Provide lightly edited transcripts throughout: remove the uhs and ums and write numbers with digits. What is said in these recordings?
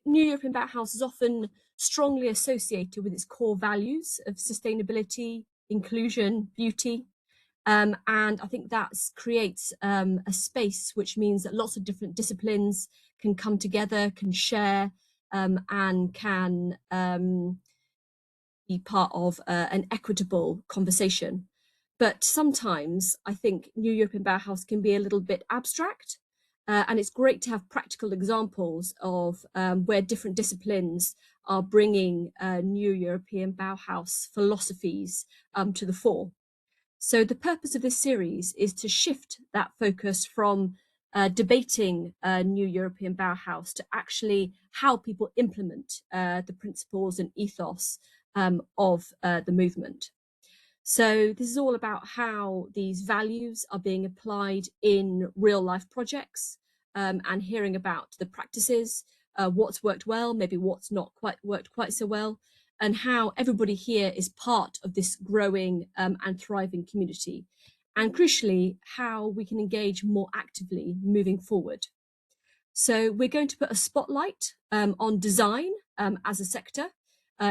New European Bauhaus is often strongly associated with its core values of sustainability, inclusion, beauty. And I think that creates a space which means that lots of different disciplines can come together, can share, and can be part of an equitable conversation. But sometimes I think New European Bauhaus can be a little bit abstract. And it's great to have practical examples of where different disciplines are bringing New European Bauhaus philosophies to the fore. So the purpose of this series is to shift that focus from debating New European Bauhaus to actually how people implement the principles and ethos of the movement. So this is all about how these values are being applied in real life projects, and hearing about the practices, what's worked well, maybe what's not quite worked quite so well, and how everybody here is part of this growing and thriving community. And crucially, how we can engage more actively moving forward. So we're going to put a spotlight on design as a sector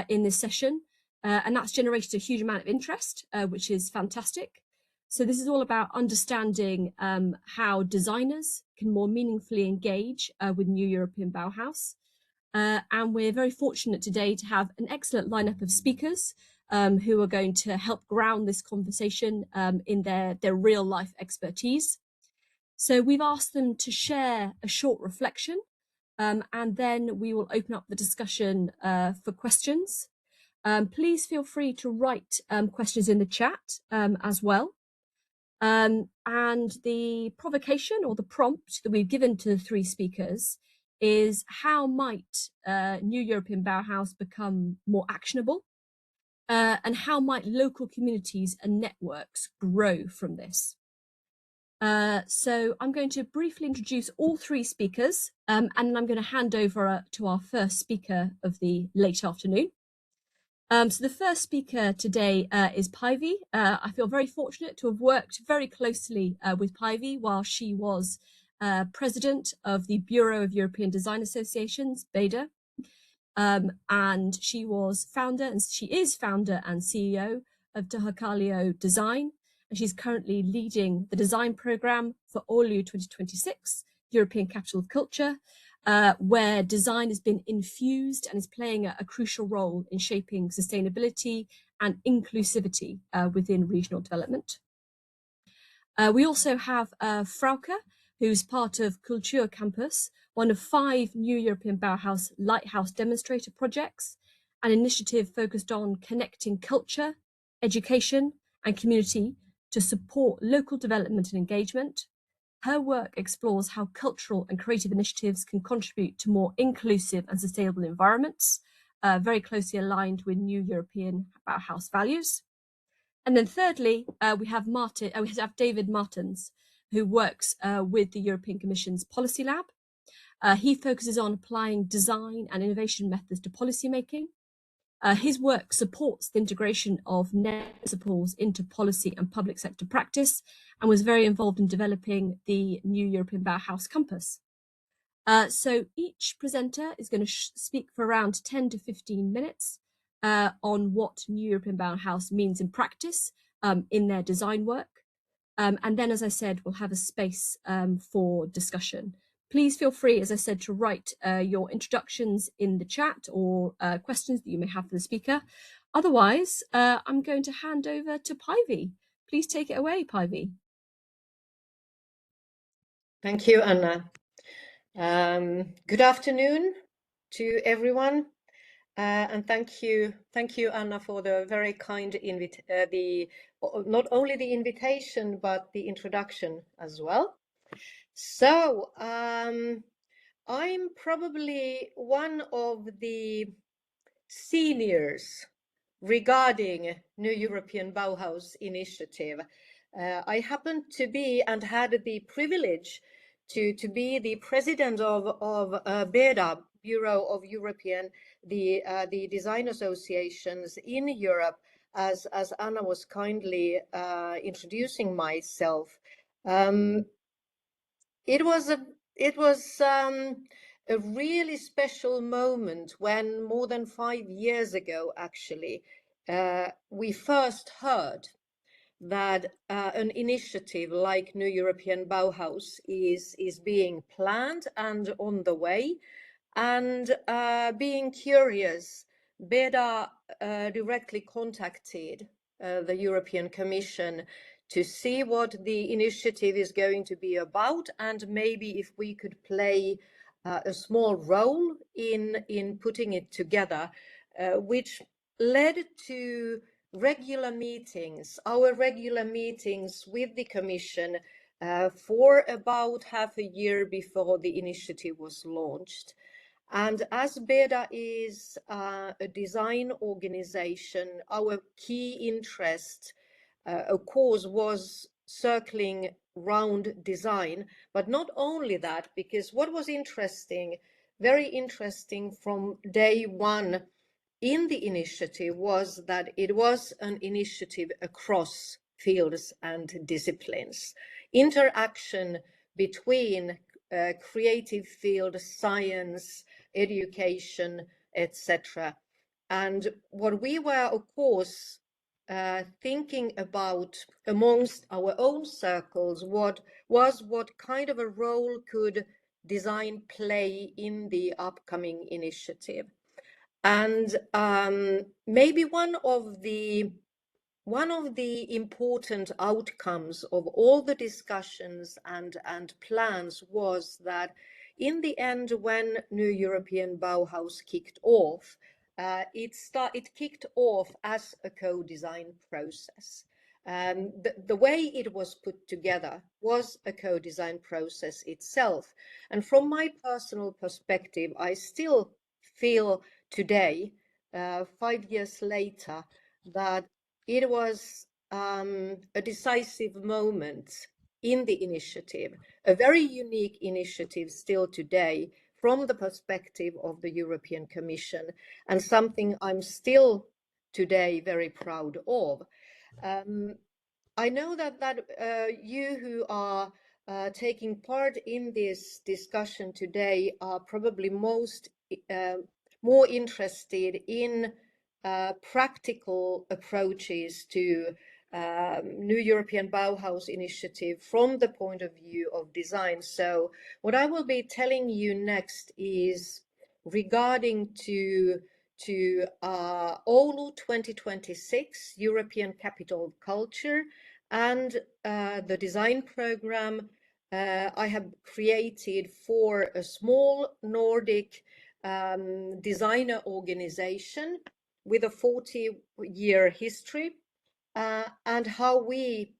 in this session. And that's generated a huge amount of interest, which is fantastic. So this is all about understanding how designers can more meaningfully engage with New European Bauhaus. And we're very fortunate today to have an excellent lineup of speakers who are going to help ground this conversation in their real life expertise. So we've asked them to share a short reflection, and then we will open up the discussion for questions. Please feel free to write questions in the chat as well. And the provocation or the prompt that we've given to the three speakers is how might New European Bauhaus become more actionable? And how might local communities and networks grow from this? So I'm going to briefly introduce all three speakers, and then I'm going to hand over to our first speaker of the late afternoon. So the first speaker today is Päivi. I feel very fortunate to have worked very closely with Päivi while she was president of the Bureau of European Design Associations, BEDA. And she was founder, and she is founder and CEO of Tahkokallio Design. And she's currently leading the design program for Oulu 2026, European Capital of Culture, where design has been infused and is playing a crucial role in shaping sustainability and inclusivity within regional development. We also have Frauke, who's part of Culturcampus, one of 5 New European Bauhaus lighthouse demonstrator projects, an initiative focused on connecting culture, education, and community to support local development and engagement. Her work explores how cultural and creative initiatives can contribute to more inclusive and sustainable environments, very closely aligned with New European Bauhaus values. And then thirdly, we have David Martens, who works with the European Commission's Policy Lab. He focuses on applying design and innovation methods to policymaking. His work supports the integration of NEB principles into policy and public sector practice, and was very involved in developing the new European Bauhaus Campus. So each presenter is going to speak for around 10 to 15 minutes on what New European Bauhaus means in practice in their design work. And then, as I said, we'll have a space for discussion. Please feel free, as I said, to write your introductions in the chat or questions that you may have for the speaker. Otherwise, I'm going to hand over to Päivi. Please take it away, Päivi. Thank you, Anna. Good afternoon to everyone, and thank you, Anna, for the very kind not only the invitation but the introduction as well. So I'm probably one of the seniors regarding New European Bauhaus initiative. I happen to be and had the privilege to be the president of BEDA, Bureau of European, the design associations in Europe, as Anna was kindly introducing myself. It was a really special moment when more than 5 years ago, actually, we first heard that an initiative like New European Bauhaus is being planned and on the way. And being curious, BEDA directly contacted the European Commission to see what the initiative is going to be about, and maybe if we could play a small role in putting it together, which led to regular meetings, our regular meetings with the Commission for about half a year before the initiative was launched. And as BEDA is a design organization, our key interest, of course, was circling round design. But not only that, because what was interesting, very interesting from day one in the initiative was that it was an initiative across fields and disciplines. Interaction between creative field, science, education, etc. And what we were, of course, thinking about amongst our own circles what kind of a role could design play in the upcoming initiative. And maybe one of the important outcomes of all the discussions and plans was that in the end, when New European Bauhaus kicked off, it kicked off as a co-design process. The way it was put together was a co-design process itself. And from my personal perspective, I still feel today, 5 years later, that it was a decisive moment in the initiative, a very unique initiative still today from the perspective of the European Commission, and something I'm still today very proud of. I know that you who are taking part in this discussion today are probably more interested in practical approaches to New European Bauhaus initiative from the point of view of design. So what I will be telling you next is regarding to Oulu 2026, European Capital of Culture, and the design program I have created for a small Nordic designer organization with a 40-year history, and how we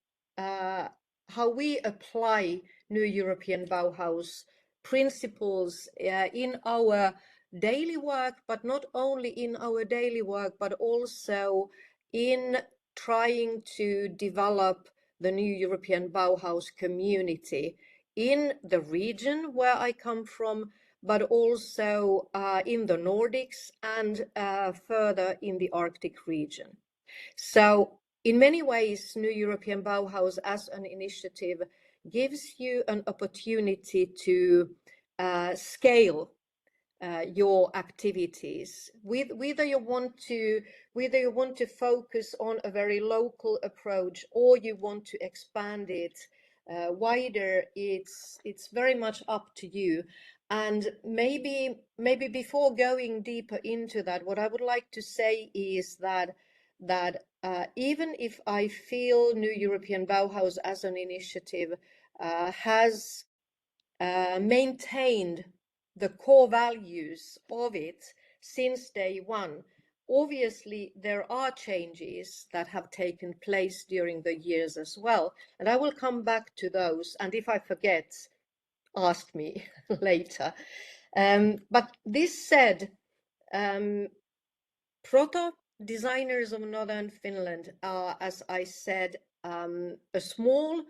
apply New European Bauhaus principles in our daily work, but not only in our daily work, but also in trying to develop the New European Bauhaus community in the region where I come from, but also in the Nordics and further in the Arctic region. So in many ways, New European Bauhaus as an initiative gives you an opportunity to scale your activities, whether you want to focus on a very local approach or you want to expand it wider. It's very much up to you. And maybe before going deeper into that, what I would like to say is that even if I feel New European Bauhaus as an initiative has maintained the core values of it since day one, obviously there are changes that have taken place during the years as well, and I will come back to those, and if I forget, ask me later. But this said, Proto Designers of Northern Finland are, as I said, a small,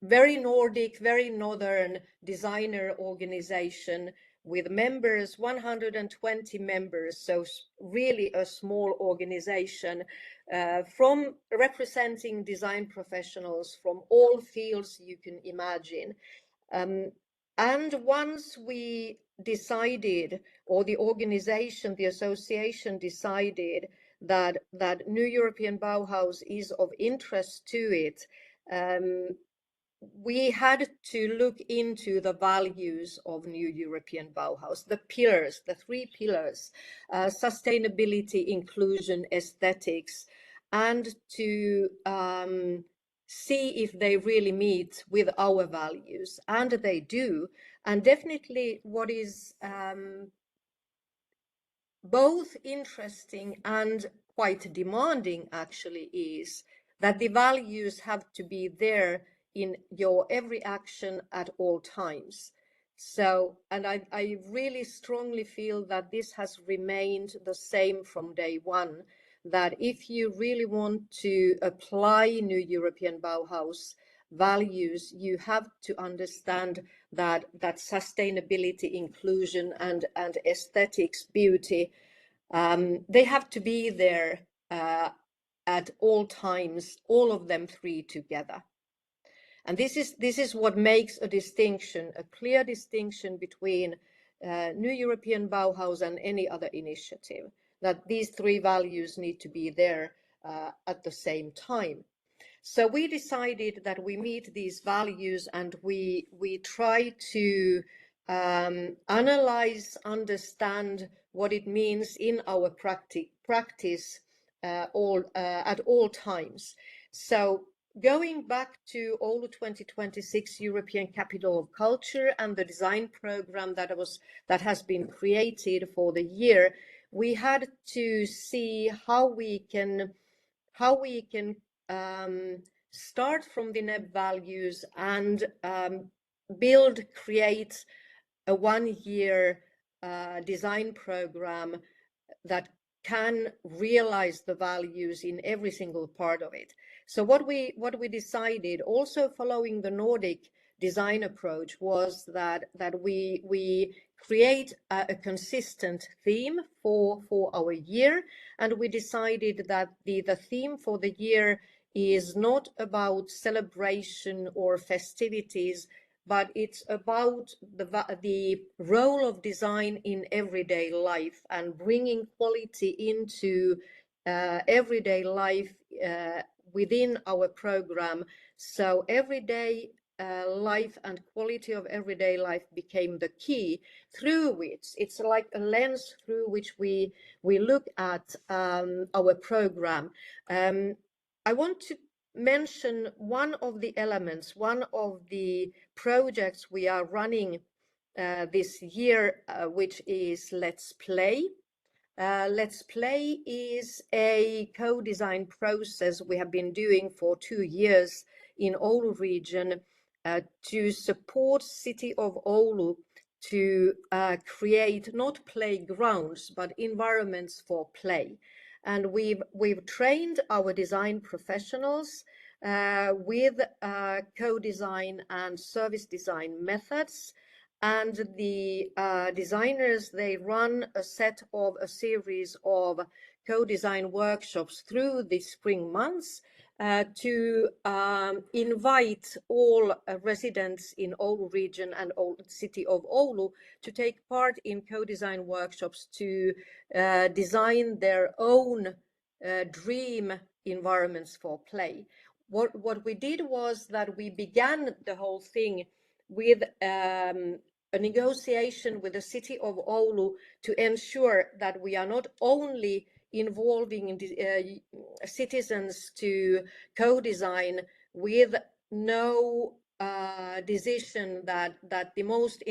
very Nordic, very northern designer organization with members, 120 members, so really a small organization from representing design professionals from all fields you can imagine. And once we decided, or the organization, the association decided that New European Bauhaus is of interest to it, we had to look into the values of New European Bauhaus, the pillars, the three pillars, sustainability, inclusion, aesthetics, and to see if they really meet with our values. And they do. And definitely what is both interesting and quite demanding actually is that the values have to be there in your every action at all times. So, and I really strongly feel that this has remained the same from day one, that if you really want to apply New European Bauhaus values, you have to understand that sustainability, inclusion, and aesthetics, beauty, they have to be there at all times, all of them three together. And this is what makes a distinction, a clear distinction between New European Bauhaus and any other initiative, that these three values need to be there at the same time. So we decided that we meet these values, and we try to analyze, understand what it means in our practice at all times. So going back to Oulu 2026 European Capital of Culture and the design program that has been created for the year, we had to see how we can start from the NEB values and create a 1-year design program that can realize the values in every single part of it. So what we decided, also following the Nordic design approach, was that we create a consistent theme for our year, and we decided that the theme for the year is not about celebration or festivities, but it's about the role of design in everyday life and bringing quality into everyday life within our program. So everyday life and quality of everyday life became the key through which it's like a lens through which we look at our program. I want to mention one of the elements, one of the projects we are running this year, which is Let's Play. Let's Play is a co-design process we have been doing for 2 years in Oulu region to support City of Oulu to create not playgrounds but environments for play. And we've trained our design professionals with co-design and service design methods. And the designers, they run a series of co-design workshops through the spring months to invite all residents in Oulu region and City of Oulu to take part in co-design workshops to design their own dream environments for play. What we did was that we began the whole thing with a negotiation with the City of Oulu to ensure that we are not only involving citizens to co-design with no decision that the most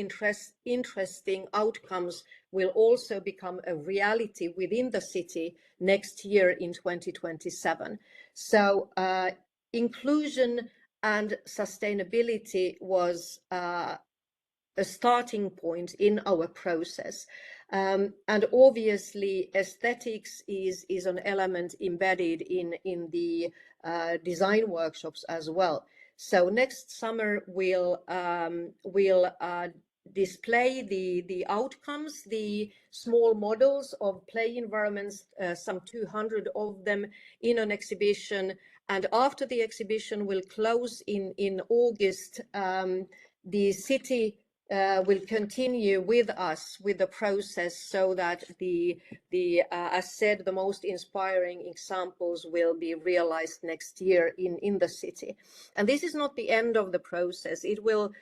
interesting outcomes will also become a reality within the city next year in 2027. So inclusion and sustainability was a starting point in our process. And obviously aesthetics is an element embedded in the design workshops as well. So next summer we'll display the outcomes, the small models of play environments, some 200 of them in an exhibition. And after the exhibition will close in August, the city will continue with us with the process, so that as said, the most inspiring examples will be realized next year in the city. And this is not the end of the process. It will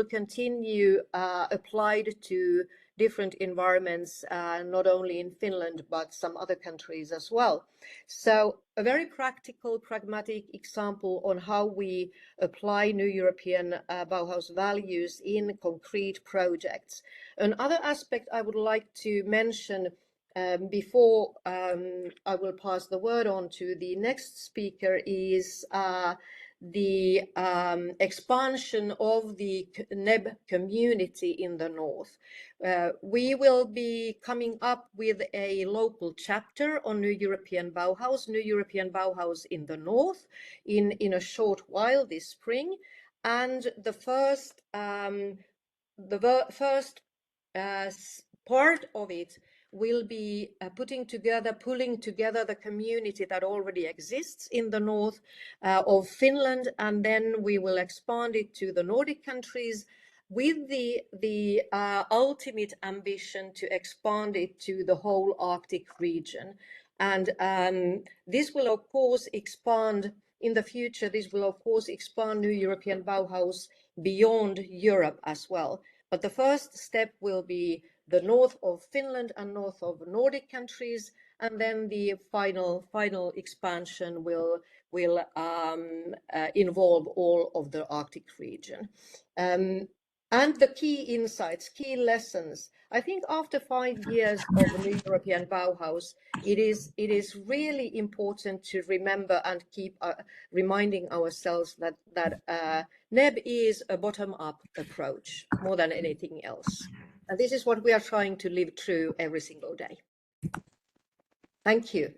continue applied to different environments, not only in Finland, but some other countries as well. So a very practical, pragmatic example on how we apply new European Bauhaus values in concrete projects. Another aspect I would like to mention before I will pass the word on to the next speaker is the expansion of the NEB community in the north. We will be coming up with a local chapter on New European Bauhaus in the north in a short while this spring. And the first part of it will be pulling together the community that already exists in the north of Finland, and then we will expand it to the Nordic countries with the ultimate ambition to expand it to the whole Arctic region. And this will of course expand in the future. This will of course expand New European Bauhaus beyond Europe as well. But the first step will be the north of Finland and north of Nordic countries, and then the final expansion will involve all of the Arctic region. And the key insights, key lessons. I think after 5 years of New European Bauhaus, it is really important to remember and keep reminding ourselves that NEB is a bottom-up approach more than anything else. And this is what we are trying to live through every single day. Thank you.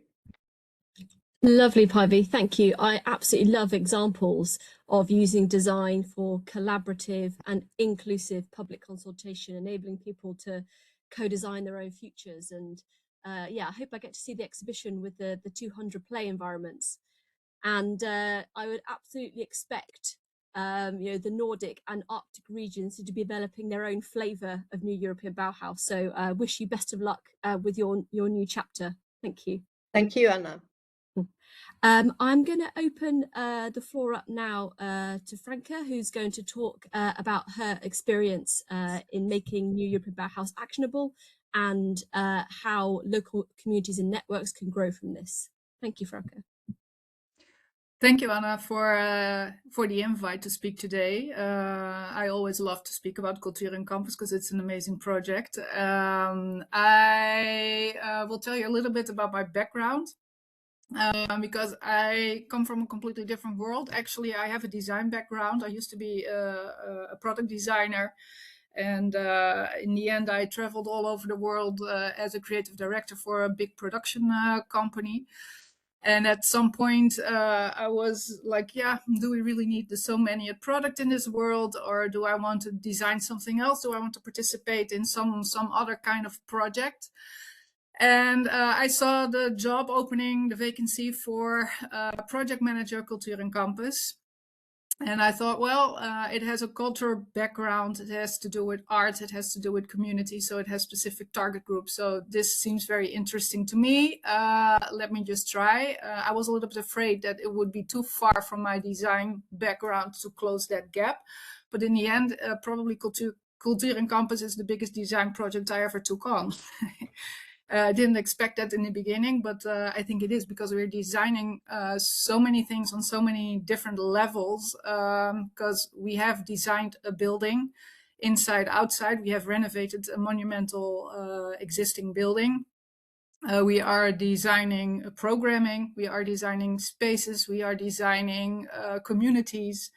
Lovely, Päivi. Thank you. I absolutely love examples of using design for collaborative and inclusive public consultation, enabling people to co-design their own futures. And yeah, I hope I get to see the exhibition with the 200 play environments. And I would absolutely expect the Nordic and Arctic regions to be developing their own flavour of New European Bauhaus. So I wish you best of luck with your new chapter. Thank you. Thank you, Anna. I'm going to open the floor up now to Frauke, who's going to talk about her experience in making New European Bauhaus actionable and how local communities and networks can grow from this. Thank you, Frauke. Thank you, Anna, for the invite to speak today. I always love to speak about Culturcampus because it's an amazing project. I will tell you a little bit about my background. Because I come from a completely different world. Actually, I have a design background. I used to be a product designer. And in the end, I traveled all over the world as a creative director for a big production company. And at some point, I was like, yeah, do we really need so many product in this world? Or do I want to design something else? Do I want to participate in some other kind of project? And I saw the job opening, the vacancy for project manager Culturcampus. And I thought, well, it has a cultural background. It has to do with art. It has to do with community. So it has specific target groups. So this seems very interesting to me. Let me just try. I was a little bit afraid that it would be too far from my design background to close that gap. But in the end, probably Culturcampus is the biggest design project I ever took on. I didn't expect that in the beginning, but I think it is because we're designing so many things on so many different levels, because we have designed a building inside, outside. We have renovated a monumental existing building. We are designing programming. We are designing spaces. We are designing communities.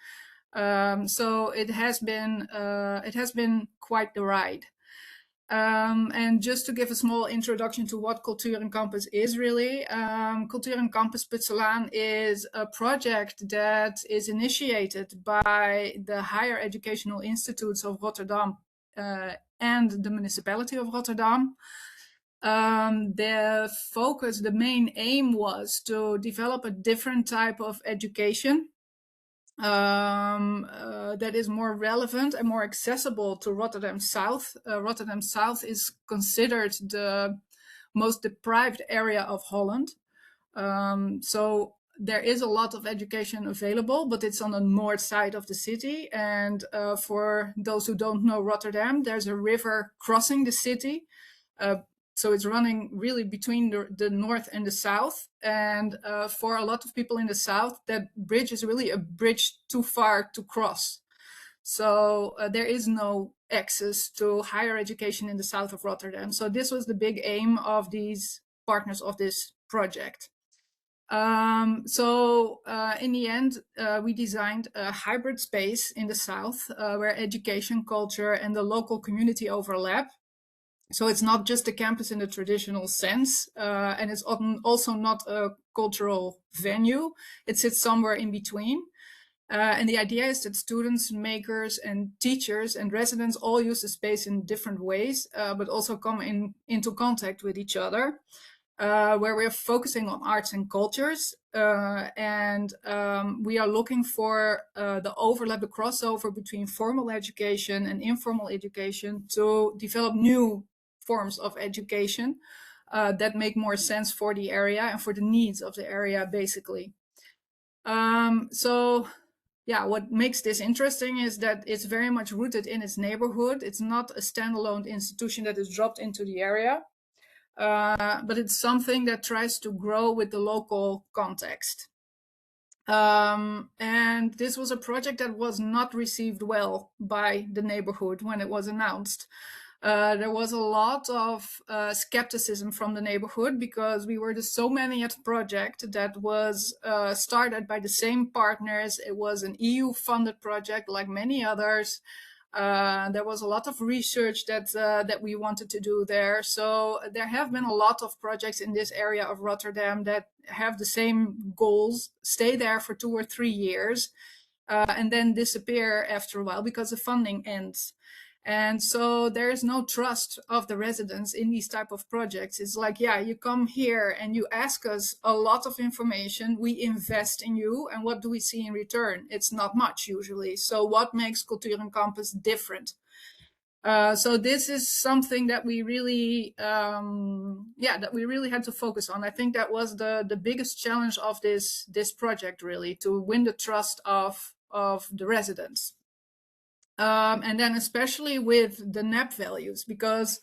So it has been quite the ride. And just to give a small introduction to what Culturcampus is really, Culturcampus Putselaan is a project that is initiated by the higher educational institutes of Rotterdam and the municipality of Rotterdam. The focus, the main aim was to develop a different type of education that is more relevant and more accessible to Rotterdam South. Rotterdam South is considered the most deprived area of Holland. So there is a lot of education available, but it's on the north side of the city. And for those who don't know Rotterdam, there's a river crossing the city. So it's running really between the north and the south. And for a lot of people in the south, that bridge is really a bridge too far to cross. So there is no access to higher education in the south of Rotterdam. So this was the big aim of these partners of this project. So in the end, we designed a hybrid space in the south where education, culture, and the local community overlap. So it's not just a campus in the traditional sense, and it's also not a cultural venue. It sits somewhere in between. And the idea is that students, makers, and teachers and residents all use the space in different ways, but also come into contact with each other, where we're focusing on arts and cultures. And we are looking for the overlap, the crossover between formal education and informal education to develop new forms of education that make more sense for the area and for the needs of the area, basically. So yeah, what makes this interesting is that it's very much rooted in its neighborhood. It's not a standalone institution that is dropped into the area, but it's something that tries to grow with the local context. And this was a project that was not received well by the neighborhood when it was announced. There was a lot of skepticism from the neighborhood because we were so many at the project that was started by the same partners. It was an EU-funded project like many others. There was a lot of research that we wanted to do there. So there have been a lot of projects in this area of Rotterdam that have the same goals, stay there for 2 or 3 years, and then disappear after a while because the funding ends. And so there is no trust of the residents in these type of projects. It's like, yeah, you come here and you ask us a lot of information. We invest in you. And what do we see in return? It's not much usually. So what makes Culturcampus different? So this is something that we really, that we really had to focus on. I think that was the biggest challenge of this project, really, to win the trust of the residents. And then especially with the NEB values, because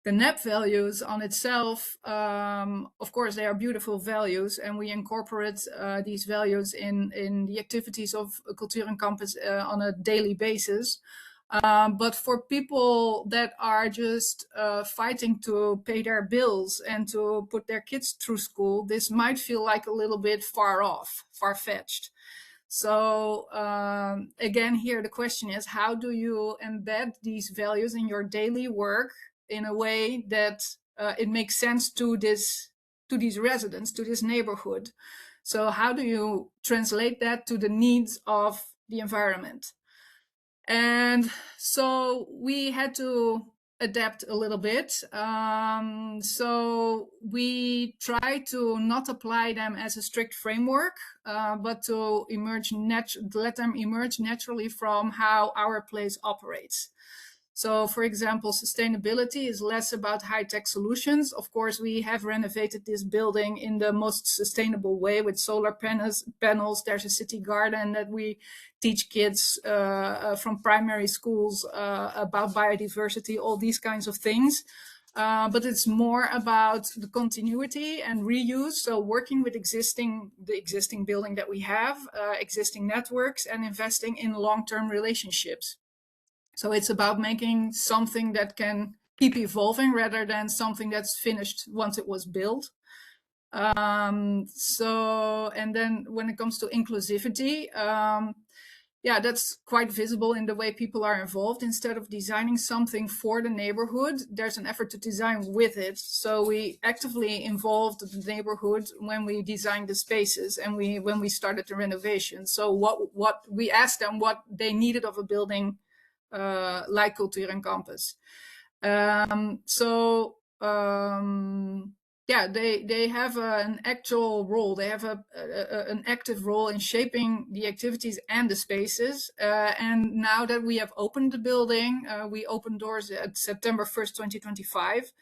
the NEB values on itself, of course, they are beautiful values, and we incorporate these values in the activities of Culturcampus on a daily basis. But for people that are just fighting to pay their bills and to put their kids through school, this might feel like a little bit far-fetched. So again, here the question is, how do you embed these values in your daily work in a way that it makes sense to these residents, to this neighborhood? So how do you translate that to the needs of the environment? And so we had to adapt a little bit. So we try to not apply them as a strict framework, but to let them emerge naturally from how our place operates. So, for example, sustainability is less about high-tech solutions. Of course, we have renovated this building in the most sustainable way with solar panels. There's a city garden that we teach kids from primary schools about biodiversity, all these kinds of things. But it's more about the continuity and reuse. So working with the existing building that we have, existing networks, and investing in long-term relationships. So it's about making something that can keep evolving rather than something that's finished once it was built. And then when it comes to inclusivity, that's quite visible in the way people are involved. Instead of designing something for the neighborhood, there's an effort to design with it. So we actively involved the neighborhood when we designed the spaces and when we started the renovation. So what we asked them what they needed of a building like Culturcampus. yeah, they have an actual role. They have an active role in shaping the activities and the spaces. And now that we have opened the building, we opened doors at September 1st, 2025.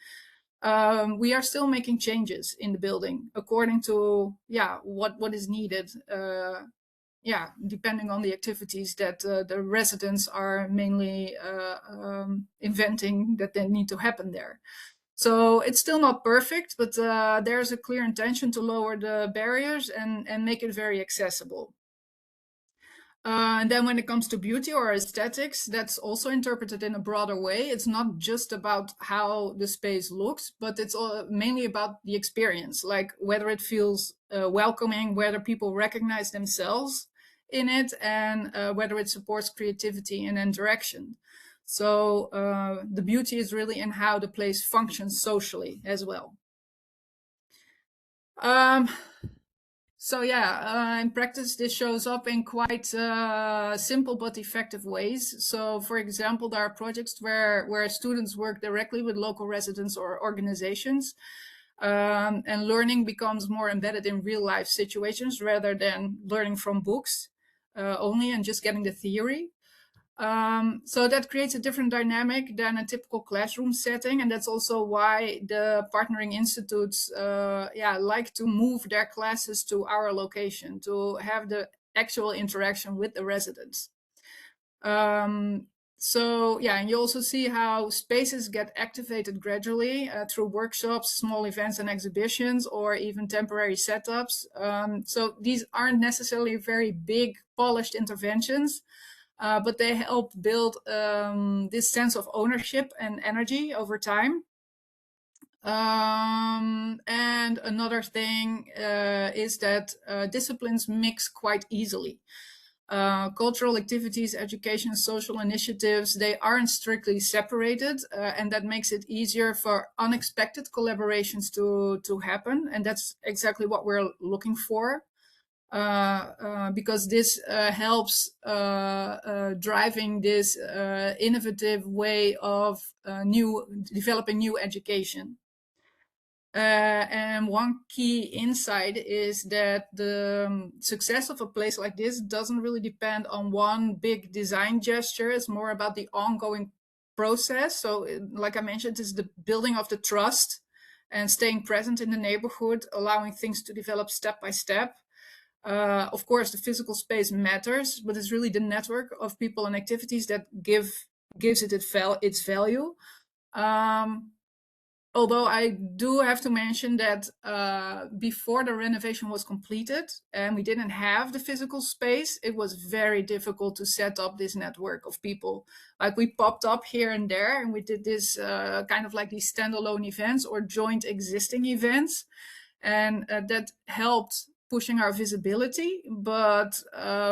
We are still making changes in the building according to what is needed. Depending on the activities that the residents are mainly inventing that they need to happen there. So it's still not perfect, but there's a clear intention to lower the barriers and make it very accessible. And then when it comes to beauty or aesthetics, that's also interpreted in a broader way. It's not just about how the space looks, but it's mainly about the experience, like whether it feels welcoming, whether people recognize themselves in it, and whether it supports creativity and interaction. So the beauty is really in how the place functions socially as well. So in practice, this shows up in quite simple but effective ways. So, for example, there are projects where students work directly with local residents or organizations, and learning becomes more embedded in real life situations rather than learning from books only and just getting the theory. So that creates a different dynamic than a typical classroom setting. And that's also why the partnering institutes like to move their classes to our location to have the actual interaction with the residents. And you also see how spaces get activated gradually through workshops, small events and exhibitions, or even temporary setups. So these aren't necessarily very big, polished interventions, but they help build this sense of ownership and energy over time. And another thing is that disciplines mix quite easily. Cultural activities, education, social initiatives, they aren't strictly separated, and that makes it easier for unexpected collaborations to happen. And that's exactly what we're looking for. Because this helps driving this innovative way of developing new education. And one key insight is that the success of a place like this doesn't really depend on one big design gesture. It's more about the ongoing process. So, like I mentioned, it's the building of the trust and staying present in the neighborhood, allowing things to develop step by step. Of course, the physical space matters, but it's really the network of people and activities that gives it its value. Although I do have to mention that before the renovation was completed and we didn't have the physical space, it was very difficult to set up this network of people. Like, we popped up here and there, and we did this kind of like these standalone events or joint existing events. And that helped pushing our visibility, but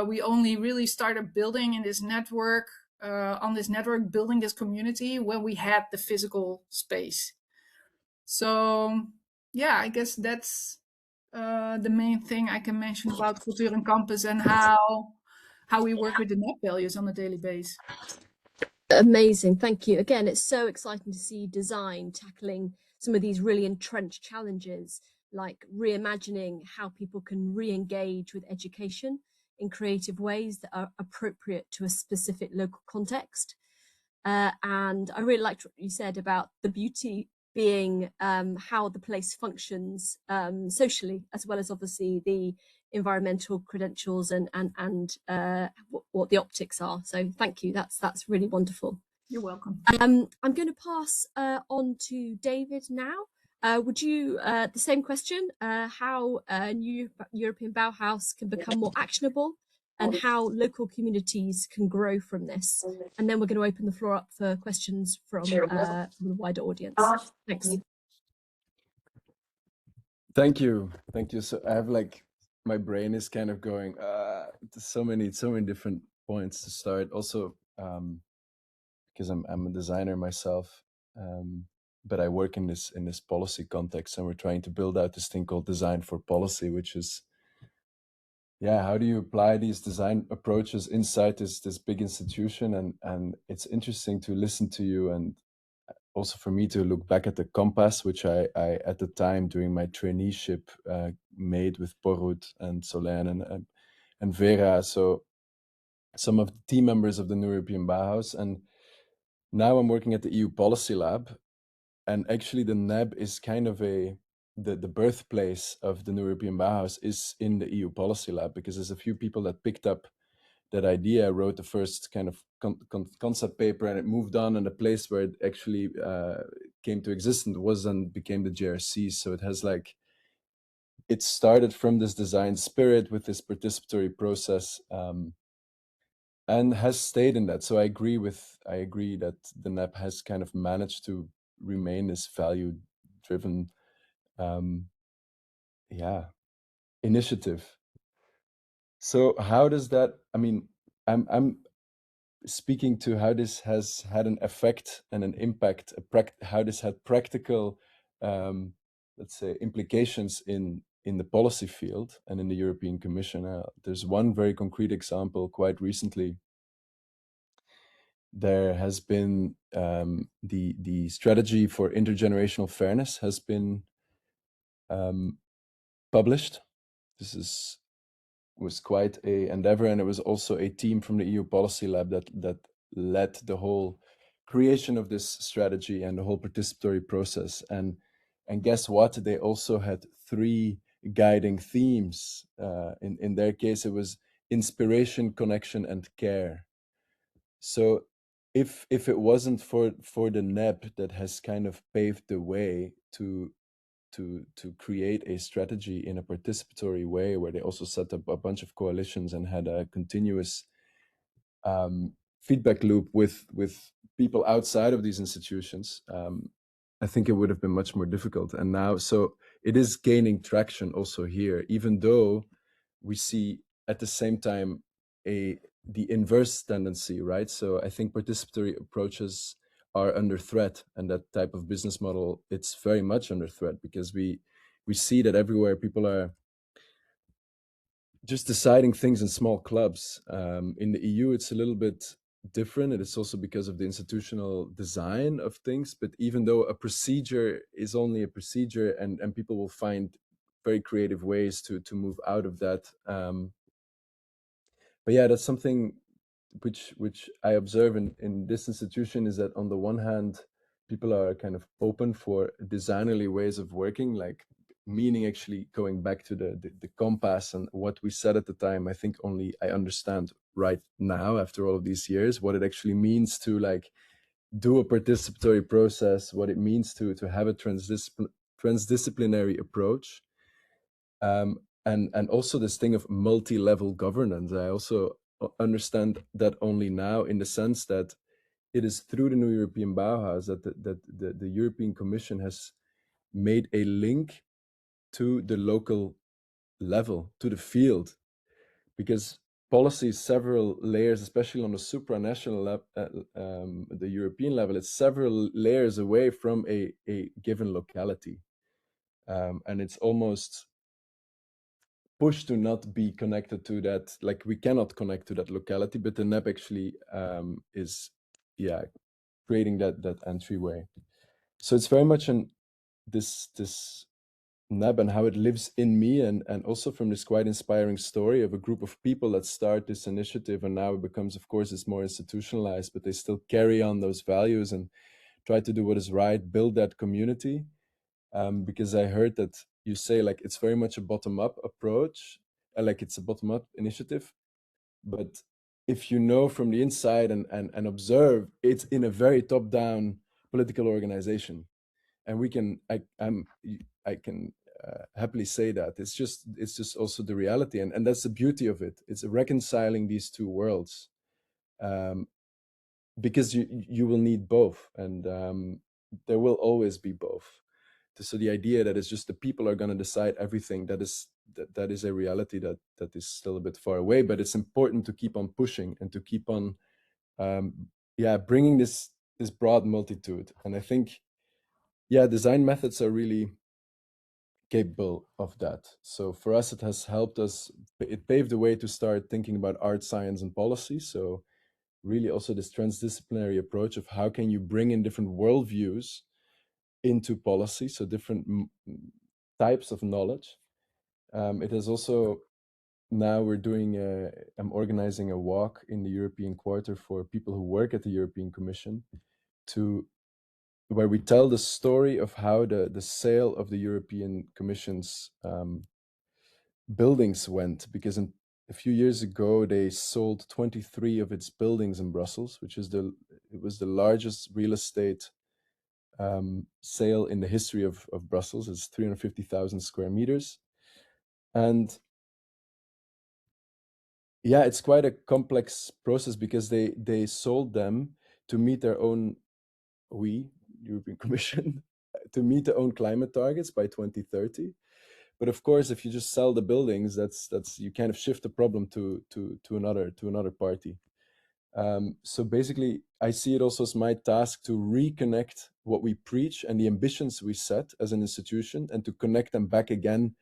we only really started building in this network, building this community when we had the physical space. So I guess that's the main thing I can mention about Culturcampus and how we work with the NEB values on a daily basis. Amazing, thank you. Again, it's so exciting to see design tackling some of these really entrenched challenges, like reimagining how people can re-engage with education in creative ways that are appropriate to a specific local context. And I really liked what you said about the beauty being how the place functions socially, as well as obviously the environmental credentials and what the optics are. So thank you. That's really wonderful. You're welcome. I'm going to pass on to David now. Would you, the same question, how new European Bauhaus can become more actionable and how local communities can grow from this? And then we're going to open the floor up for questions from the wider audience. Thanks. Thank you. So I have my brain is kind of going, so many different points to start. Also, because I'm a designer myself, but I work in this policy context, and we're trying to build out this thing called design for policy, which is, how do you apply these design approaches inside this big institution? And it's interesting to listen to you and also for me to look back at the compass, which I at the time during my traineeship made with Porut and Solène and Vera, so some of the team members of the New European Bauhaus. And now I'm working at the EU Policy Lab, and actually the NEB is kind of the birthplace of the New European Bauhaus is in the EU Policy Lab, because there's a few people that picked up that idea, wrote the first kind of concept paper, and it moved on, and the place where it actually came to existence was and became the JRC. So it has like, it started from this design spirit with this participatory process, and has stayed in that. So I agree that the NEP has kind of managed to remain this value driven initiative. So how does that, I mean, I'm speaking to how this has had an effect and an impact, how this had practical, let's say, implications in the policy field and in the European Commission. There's one very concrete example. Quite recently, there has been the strategy for intergenerational fairness has been published. This was quite a endeavor, and it was also a team from the EU Policy Lab that led the whole creation of this strategy and the whole participatory process. And guess what? They also had 3 guiding themes. In their case, it was inspiration, connection, and care. So if it wasn't for the NEB that has kind of paved the way to create a strategy in a participatory way, where they also set up a bunch of coalitions and had a continuous feedback loop with people outside of these institutions, I think it would have been much more difficult. And now, so it is gaining traction also here, even though we see at the same time the inverse tendency, right? So I think participatory approaches are under threat, and that type of business model, it's very much under threat, because we see that everywhere people are just deciding things in small clubs. In the EU, it's a little bit different. It is also because of the institutional design of things. But even though a procedure is only a procedure, and people will find very creative ways to move out of that. But yeah, that's something which I observe in this institution, is that on the one hand, people are kind of open for designerly ways of working, like meaning actually going back to the compass and what we said at the time. I think only I understand right now, after all of these years, what it actually means to like do a participatory process, what it means to have a transdisciplinary approach. And also this thing of multi-level governance. I also understand that only now, in the sense that it is through the new European Bauhaus that the European Commission has made a link to the local level, to the field, because policy is several layers, especially on the supranational level, the European level, it's several layers away from a given locality, and it's almost push to not be connected to that. Like, we cannot connect to that locality, but the NEP actually is creating that entryway. So it's very much this NEB and how it lives in me, and also from this quite inspiring story of a group of people that start this initiative, and now it becomes, of course, it's more institutionalized, but they still carry on those values and try to do what is right, build that community. Because I heard that you say, like, it's very much a bottom-up approach, like it's a bottom-up initiative. But if you know from the inside and observe, it's in a very top-down political organization. And I can happily say that. It's just also the reality. And that's the beauty of it. It's reconciling these two worlds. Because you will need both. And there will always be both. So the idea that it's just the people are going to decide everything, that is a reality that is still a bit far away. But it's important to keep on pushing and to keep on, bringing this broad multitude. And I think, design methods are really capable of that. So for us, it has helped us. It paved the way to start thinking about art, science, and policy. So really also this transdisciplinary approach of how can you bring in different worldviews into policy, so different types of knowledge. It has also, now we're doing, I'm organizing a walk in the European Quarter for people who work at the European Commission, where we tell the story of how the sale of the European Commission's buildings went, because a few years ago they sold 23 of its buildings in Brussels, which is it was the largest real estate sale in the history of Brussels. It's 350,000 square meters. And yeah, it's quite a complex process because they sold them to meet their own, European Commission, to meet their own climate targets by 2030. But of course, if you just sell the buildings, that's you kind of shift the problem to another party. So basically, I see it also as my task to reconnect what we preach and the ambitions we set as an institution, and to connect them back again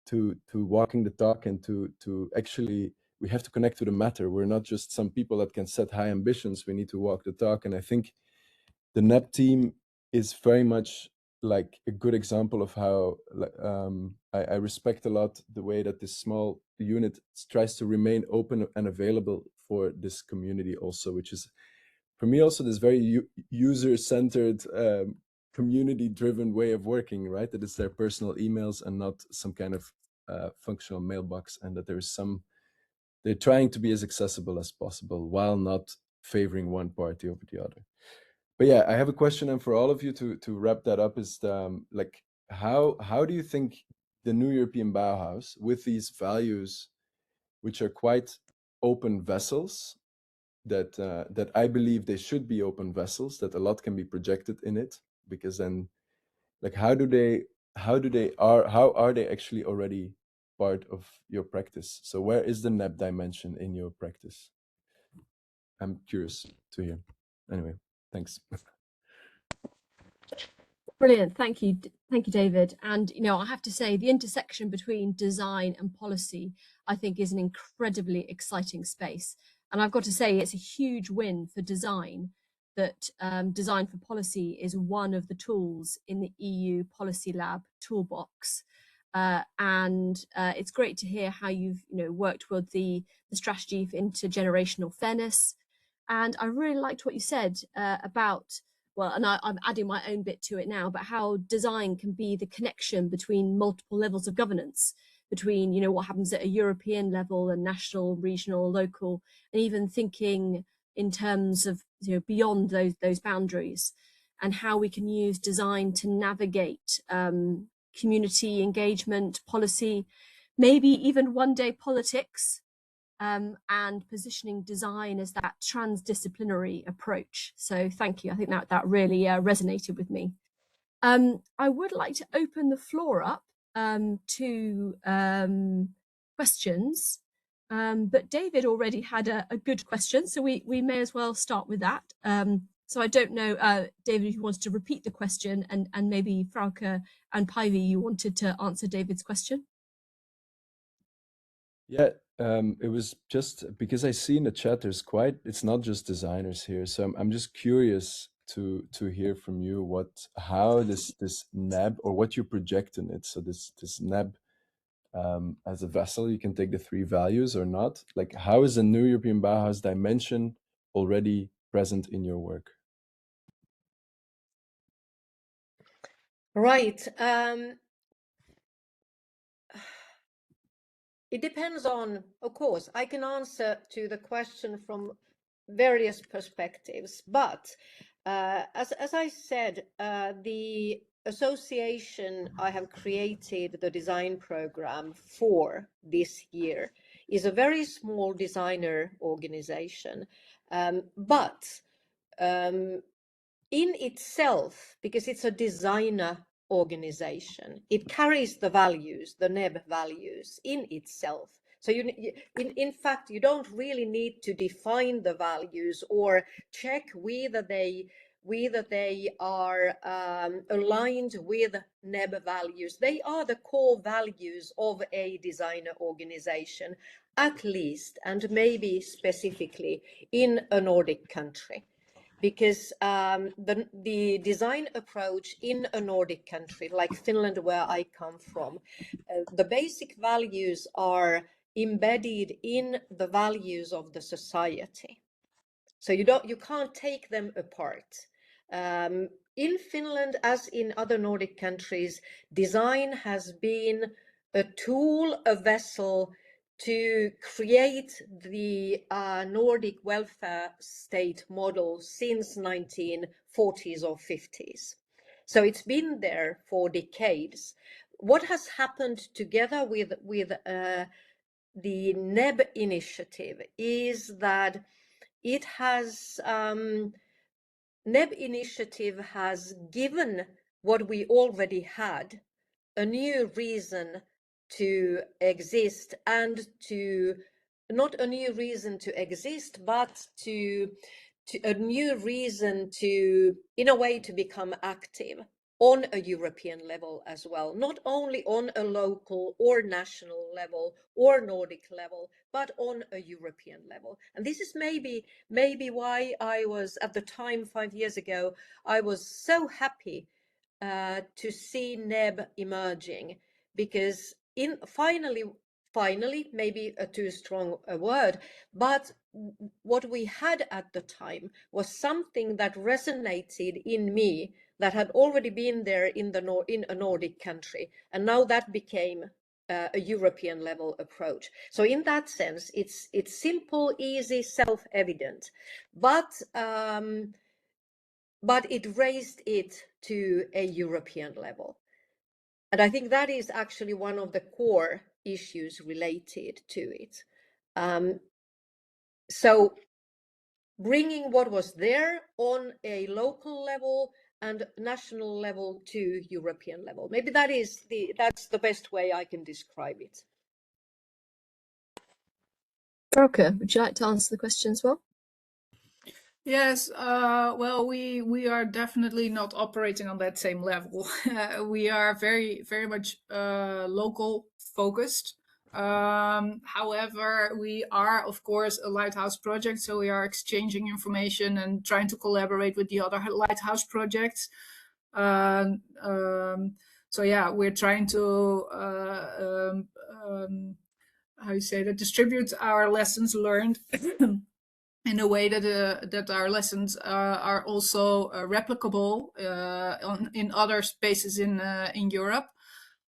to walking the talk, and to actually, we have to connect to the matter. We're not just some people that can set high ambitions. We need to walk the talk. And I think the NEB team is very much like a good example of how I respect a lot the way that this small unit tries to remain open and available for this community also, which is for me also this very user-centered, community-driven way of working, right? That it's their personal emails and not some kind of functional mailbox, and that they're trying to be as accessible as possible while not favoring one party over the other. But yeah, I have a question, and for all of you to wrap that up is like, how do you think the new European Bauhaus, with these values, which are quite open vessels, that I believe they should be open vessels, that a lot can be projected in it, because then, like, how are they actually already part of your practice? So where is the NEB dimension in your practice? I'm curious to hear. Anyway, thanks. Brilliant, thank you, David. And I have to say, the intersection between design and policy, I think, is an incredibly exciting space. And I've got to say, it's a huge win for design that Design for Policy is one of the tools in the EU Policy Lab toolbox. And it's great to hear how you've worked with the strategy for intergenerational fairness. And I really liked what you said about, well, and I'm adding my own bit to it now, but how design can be the connection between multiple levels of governance, between what happens at a European level and national, regional, local, and even thinking in terms of beyond those boundaries, and how we can use design to navigate community engagement, policy, maybe even one day politics, and positioning design as that transdisciplinary approach. So thank you. I think that really resonated with me. I would like to open the floor up to questions, but David already had a good question, so we may as well start with that. So I don't know, David, if you wanted to repeat the question, and maybe Frauke and Päivi, you wanted to answer David's question. Yeah, it was just because I see in the chat it's not just designers here, so I'm just curious to hear from you how this NEB, or what you project in it. So this NEB as a vessel, you can take the 3 values or not. Like, how is the new European Bauhaus dimension already present in your work? Right. It depends on, of course, I can answer to the question from various perspectives, but as I said, the association I have created the design program for this year is a very small designer organization, but in itself, because it's a designer organization, it carries the values, the NEB values in itself. So in fact, you don't really need to define the values or check whether they whether they are aligned with NEB values. They are the core values of a designer organization, at least, and maybe specifically in a Nordic country. Because the design approach in a Nordic country like Finland, where I come from, the basic values are embedded in the values of the society. So you can't take them apart. In Finland, as in other Nordic countries, design has been a tool, a vessel to create the Nordic welfare state model since 1940s or 50s. So it's been there for decades. What has happened together with the NEB initiative is that it has NEB initiative has given what we already had a new reason to exist, and to not a new reason to exist, but to a new reason to, in a way, to become active on a European level as well, not only on a local or national level or Nordic level, but on a European level. And this is maybe why I was, at the time 5 years ago, I was so happy to see NEB emerging, because finally, maybe a too strong a word, but what we had at the time was something that resonated in me, that had already been there in a Nordic country, and now that became a European level approach. So in that sense, it's simple, easy, self-evident, but it raised it to a European level. And I think that is actually one of the core issues related to it. So bringing what was there on a local level and national level to European level. Maybe that's the best way I can describe it. Frauke, would you like to answer the question as well? Yes, well, we are definitely not operating on that same level. We are very, very much local focused. However, we are, of course, a lighthouse project, so we are exchanging information and trying to collaborate with the other lighthouse projects. So yeah, we're trying to how you say that, distribute our lessons learned in a way that our lessons are also replicable in other spaces in Europe.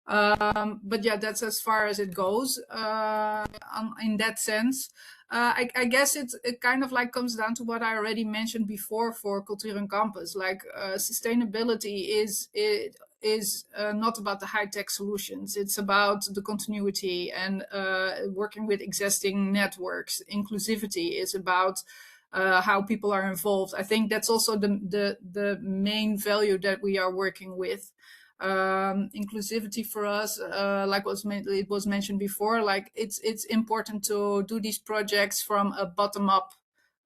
But yeah, that's as far as it goes in that sense. I guess it kind of like comes down to what I already mentioned before for Culturcampus. Like sustainability is not about the high-tech solutions. It's about the continuity and working with existing networks. Inclusivity is about how people are involved. I think that's also the main value that we are working with. Inclusivity for us, like it was mentioned before, like it's important to do these projects from a bottom-up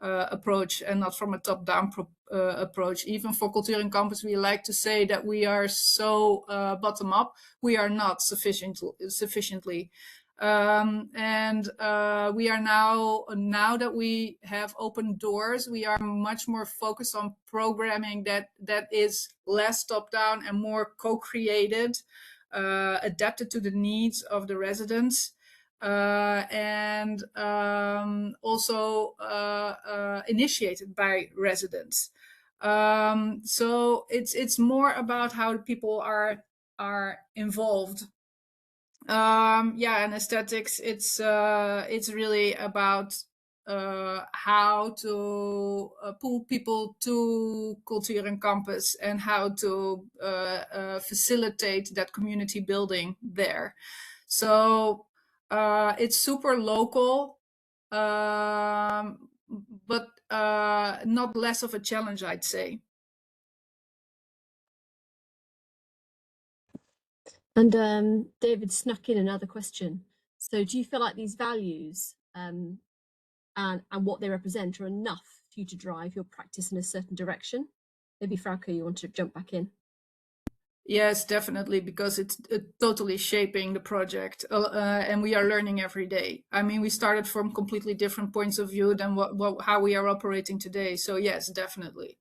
approach and not from a top-down approach. Even for Culturcampus, we like to say that we are so bottom-up, we are not sufficiently. And we are now that we have open doors, we are much more focused on programming that is less top-down and more co-created, adapted to the needs of the residents, and also initiated by residents. So it's more about how people are involved. Yeah, and aesthetics, it's really about how to pull people to Culturcampus and how to facilitate that community building there. So it's super local, but not less of a challenge, I'd say. And David snuck in another question. So do you feel like these values and what they represent are enough for you to drive your practice in a certain direction? Maybe Frauke, you want to jump back in? Yes, definitely, because it's totally shaping the project, and we are learning every day. I mean, we started from completely different points of view than how we are operating today. So yes, definitely.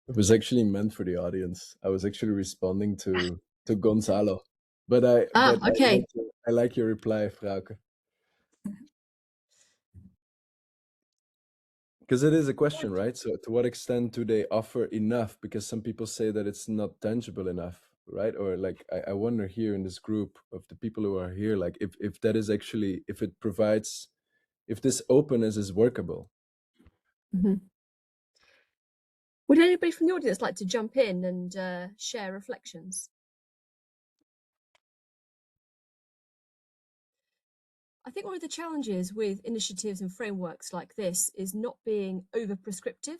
It was actually meant for the audience. I was actually responding to Gonzalo, but Okay. I like your reply, Frauke. Because it is a question, right? So to what extent do they offer enough? Because some people say that it's not tangible enough, right? Or like, I wonder here in this group of the people who are here, like if that is actually, if it provides, if this openness is workable. Mm-hmm. Would anybody from the audience like to jump in and share reflections? I think one of the challenges with initiatives and frameworks like this is not being over prescriptive.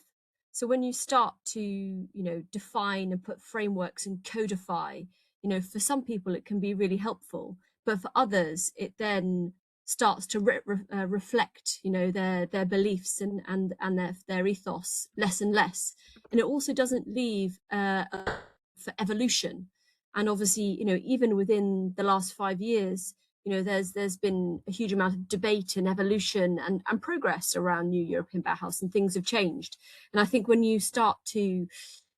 So when you start to, define and put frameworks and codify, for some people it can be really helpful, but for others it then starts to reflect, their beliefs and their ethos less and less, and it also doesn't leave for evolution. And obviously, even within the last 5 years, there's been a huge amount of debate and evolution and progress around new European Bauhaus, and things have changed. And I think when you start to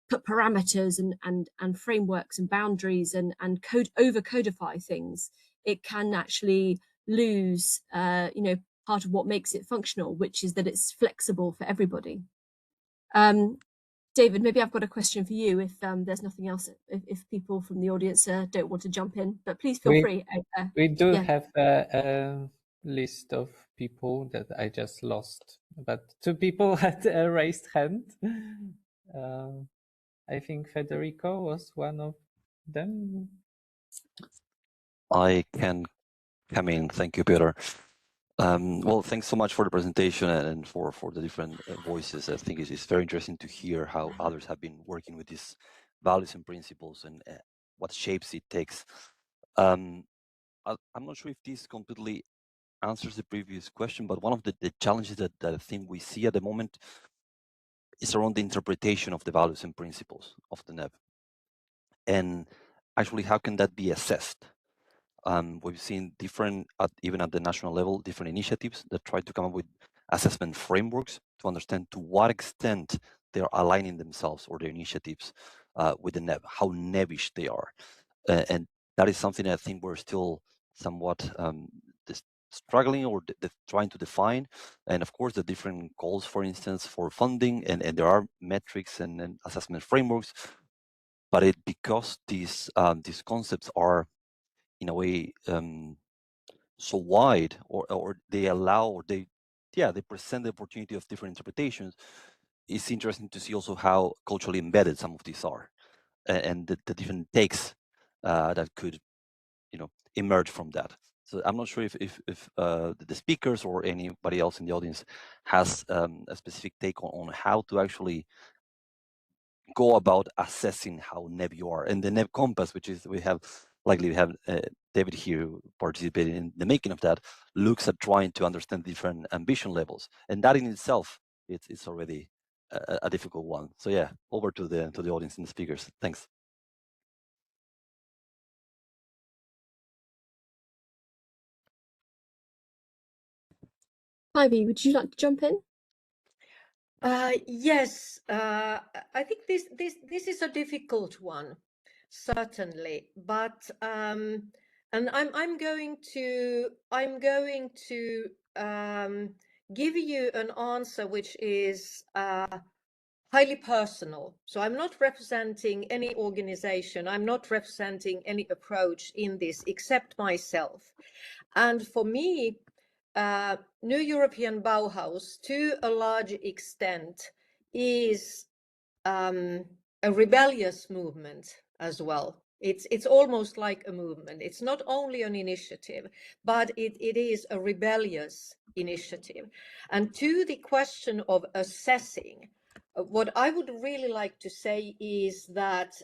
put parameters and frameworks and boundaries and over codify things, it can actually lose part of what makes it functional, which is that it's flexible for everybody. David, maybe I've got a question for you if there's nothing else, if people from the audience don't want to jump in, but please feel free. We do have a list of people that I just lost, but 2 people had a raised hand. I think Federico was one of them. I can come in. Thank you, Peter. Well, thanks so much for the presentation and for the different voices. I think it's very interesting to hear how others have been working with these values and principles and what shapes it takes. I'm not sure if this completely answers the previous question, but one of the challenges that I think we see at the moment is around the interpretation of the values and principles of the NEB. And actually, how can that be assessed? We've seen different, even at the national level, different initiatives that try to come up with assessment frameworks to understand to what extent they're aligning themselves or their initiatives with the NEB, how NEBish they are. And that is something I think we're still somewhat struggling or trying to define. And of course, the different calls, for instance, for funding, and there are metrics and assessment frameworks, but because these concepts are in a way so wide, or they allow, or they present the opportunity of different interpretations. It's interesting to see also how culturally embedded some of these are, and the different takes that could emerge from that. So I'm not sure if the speakers or anybody else in the audience has a specific take on how to actually go about assessing how NEB you are. And the NEB Compass, which is we have David here participating in the making of that, looks at trying to understand different ambition levels, and that in itself it's already a difficult one. So yeah, over to the audience and the speakers. Thanks. Päivi, would you like to jump in? Yes, I think this is a difficult one, certainly, but and I'm going to give you an answer which is highly personal. So I'm not representing any organization, I'm not representing any approach in this except myself. And for me, New European Bauhaus, to a large extent, is a rebellious movement as well. It's almost like a movement. It's not only an initiative, but it is a rebellious initiative. And to the question of assessing, what I would really like to say is that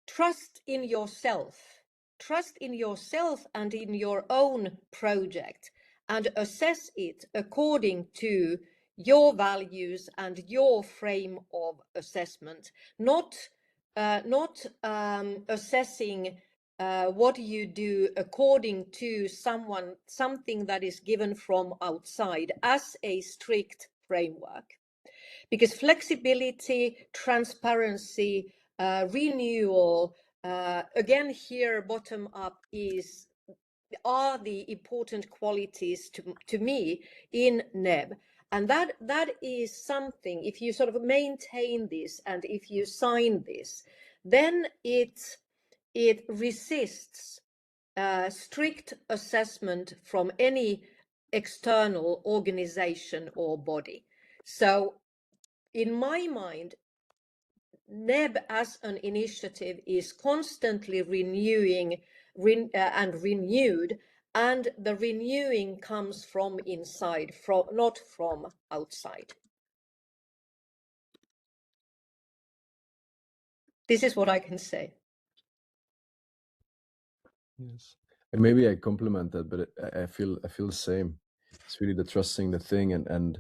trust in yourself and in your own project, and assess it according to your values and your frame of assessment, not assessing what you do according to something that is given from outside as a strict framework. Because flexibility, transparency, renewal, again here bottom up are the important qualities to me in NEB. And that is something, if you sort of maintain this and if you sign this, then it resists strict assessment from any external organization or body. So in my mind, NEB as an initiative is constantly renewing and renewed, and the renewing comes from inside, not from outside. This is what I can say. Yes, and maybe I complement that, but I feel the same. It's really the trusting the thing, and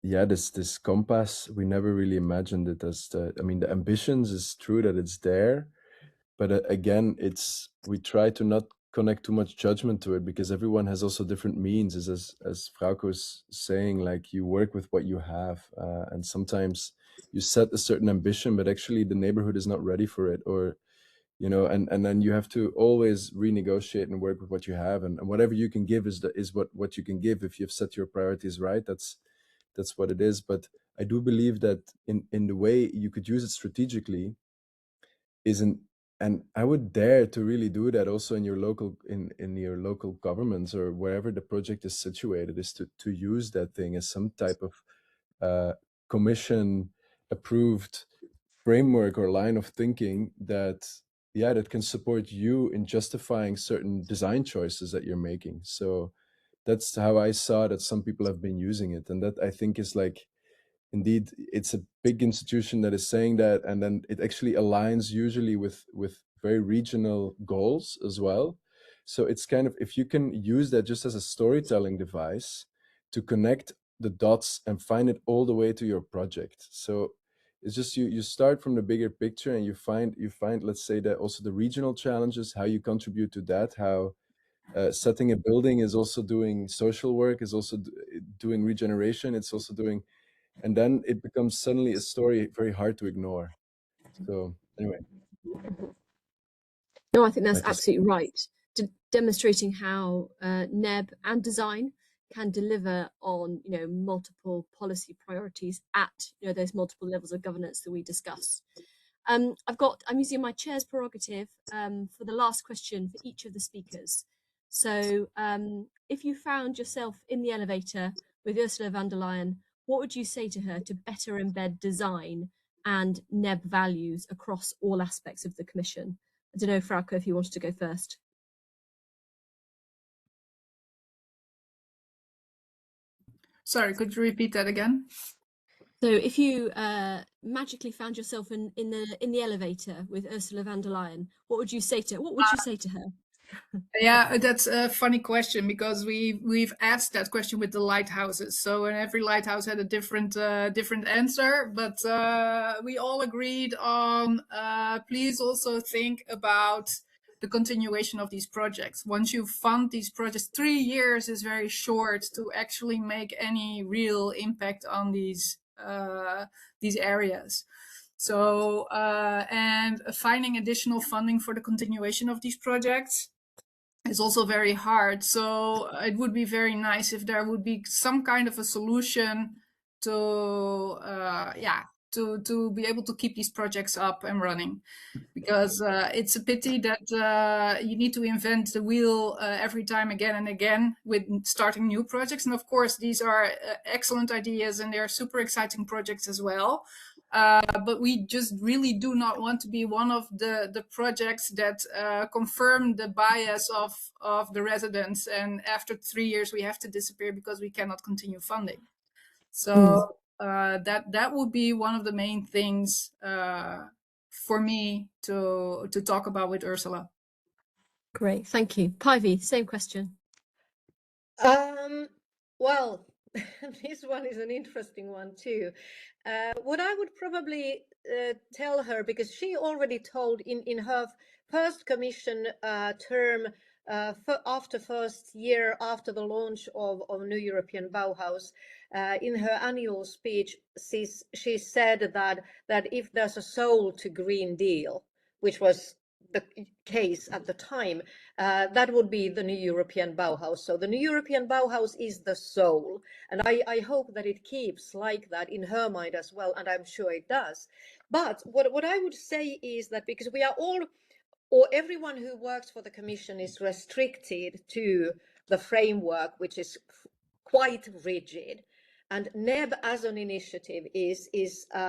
yeah, this compass, we never really imagined it as I mean, the ambitions is true that it's there, but again, we try to not connect too much judgment to it, because everyone has also different means, as Frauke was saying, like, you work with what you have, and sometimes you set a certain ambition, but actually the neighborhood is not ready for it, or and then you have to always renegotiate and work with what you have, and whatever you can give is what you can give. If you've set your priorities right, that's what it is. But I do believe that in the way you could use it strategically and I would dare to really do that also in your local governments, or wherever the project is situated, is to use that thing as some type of commission approved framework or line of thinking that can support you in justifying certain design choices that you're making. So that's how I saw that some people have been using it, and that I think is like, indeed, it's a big institution that is saying that, and then it actually aligns usually with very regional goals as well. So it's kind of, if you can use that just as a storytelling device to connect the dots and find it all the way to your project. So it's just you start from the bigger picture, and you find, let's say, that also the regional challenges, how you contribute to that, how setting a building is also doing social work, is also doing regeneration, it's also doing, and then it becomes suddenly a story very hard to ignore. So anyway. No, I think that's absolutely right. Demonstrating how NEB and design can deliver on multiple policy priorities at those multiple levels of governance that we discuss. I'm using my chair's prerogative for the last question for each of the speakers. So if you found yourself in the elevator with Ursula von der Leyen, what would you say to her to better embed design and NEB values across all aspects of the Commission? I don't know, Frauke, if you wanted to go first. Sorry, could you repeat that again? So if you magically found yourself in the elevator with Ursula von der Leyen, what would you say to her? Yeah, that's a funny question, because we've asked that question with the lighthouses. So, and every lighthouse had a different answer, but we all agreed on please also think about the continuation of these projects. Once you fund these projects, 3 years is very short to actually make any real impact on these areas. So, and finding additional funding for the continuation of these projects is also very hard. So it would be very nice if there would be some kind of a solution to be able to keep these projects up and running, because it's a pity that you need to invent the wheel every time again and again with starting new projects. And of course, these are excellent ideas, and they are super exciting projects as well. But we just really do not want to be one of the projects that confirm the bias of the residents, and after 3 years we have to disappear because we cannot continue funding. So that would be one of the main things for me to talk about with Ursula. Great, thank you. Päivi, same question. Well, This one is an interesting one too. What I would probably tell her, because she already told in her first commission term, after first year after the launch of New European Bauhaus, in her annual speech, she said that if there's a soul to Green Deal, which was the case at the time, that would be the New European Bauhaus. So the New European Bauhaus is the soul. And I hope that it keeps like that in her mind as well, and I'm sure it does. But what I would say is that because we are all, or everyone who works for the Commission is restricted to the framework, which is quite rigid. And NEB as an initiative is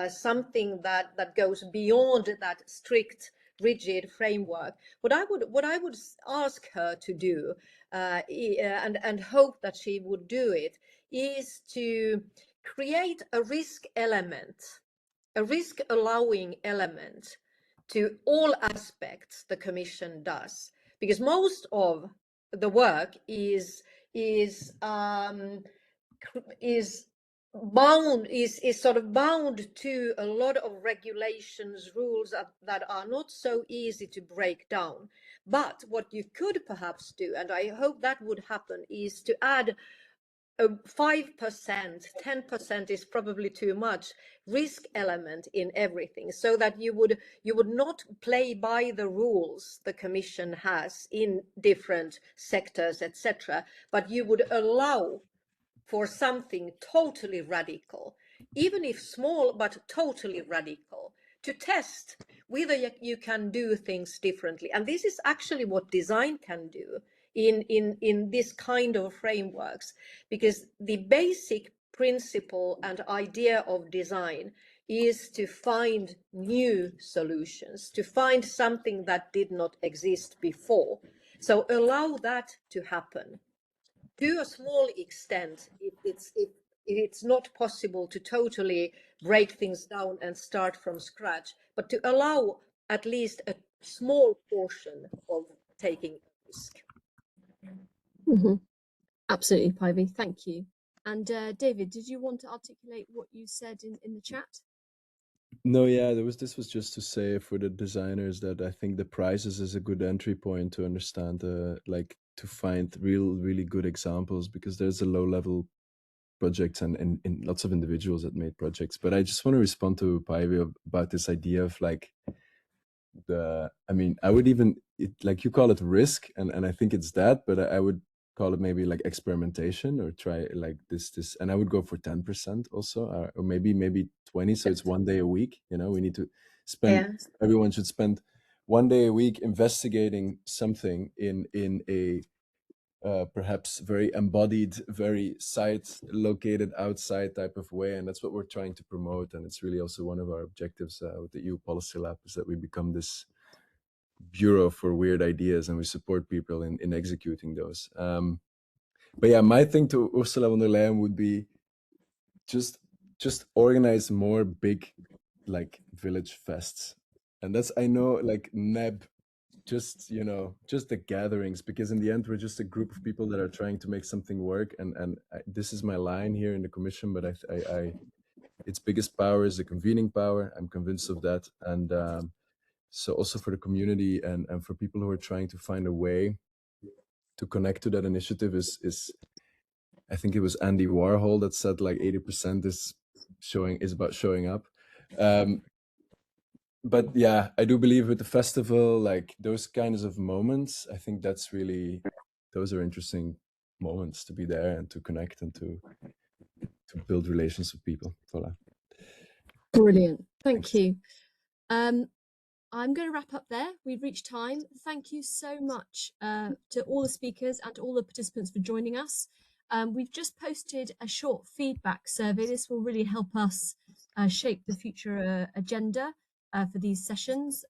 something that goes beyond that strict, rigid framework. What I would ask her to do, and hope that she would do it, is to create a risk element, a risk allowing element to all aspects the Commission does, because most of the work is sort of bound to a lot of regulations, rules that are not so easy to break down. But what you could perhaps do, and I hope that would happen, is to add a 5%, 10% is probably too much, risk element in everything, so that you would not play by the rules the Commission has in different sectors, etc., but you would allow for something totally radical, even if small, but totally radical, to test whether you can do things differently. And this is actually what design can do in this kind of frameworks, because the basic principle and idea of design is to find new solutions, to find something that did not exist before. So allow that to happen. To a small extent, if it's not possible to totally break things down and start from scratch, but to allow at least a small portion of taking a risk. Mm-hmm. Absolutely, Päivi. Thank you. And David, did you want to articulate what you said in the chat? No, yeah, this was just to say for the designers that I think the prizes is a good entry point to understand, like to find really good examples, because there's a low level projects and lots of individuals that made projects. But I just want to respond to Päivi about this idea of like I would even, like you call it risk, and I think it's that, but I would call it maybe like experimentation, or try like this, and I would go for 10% also, or maybe 20. So it's 1 day a week. We need to spend. Yeah. Everyone should spend 1 day a week investigating something in a perhaps very embodied, very site-located outside type of way. And that's what we're trying to promote. And it's really also one of our objectives with the EU Policy Lab, is that we become this bureau for weird ideas, and we support people in executing those. But yeah, my thing to Ursula von der Leyen would be just organize more big, like, village fests. And that's, I know, like NEB, just the gatherings, because in the end we're just a group of people that are trying to make something work, and this is my line here in the Commission, but I its biggest power is the convening power. I'm convinced of that. And so also for the community and for people who are trying to find a way to connect to that initiative is I think it was Andy Warhol that said like 80% is about showing up. But yeah, I do believe with the festival, like those kinds of moments, I think those are interesting moments to be there and to connect and to build relations with people. Voilà. Brilliant. Thank you. I'm going to wrap up there. We've reached time. Thank you so much to all the speakers and to all the participants for joining us. We've just posted a short feedback survey. This will really help us shape the future agenda for these sessions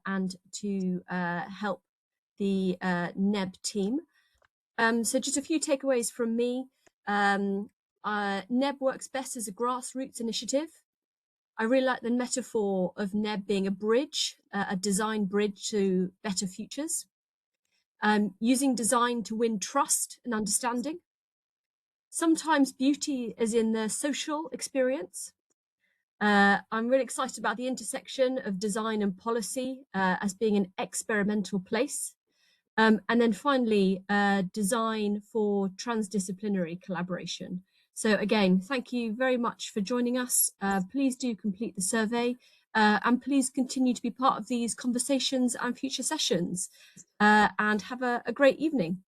and to help the NEB team. So just a few takeaways from me. NEB works best as a grassroots initiative. I really like the metaphor of NEB being a bridge, a design bridge to better futures. Using design to win trust and understanding. Sometimes beauty is in the social experience. I'm really excited about the intersection of design and policy as being an experimental place. And then finally, design for transdisciplinary collaboration. So again, thank you very much for joining us. Please do complete the survey and please continue to be part of these conversations and future sessions and have a great evening.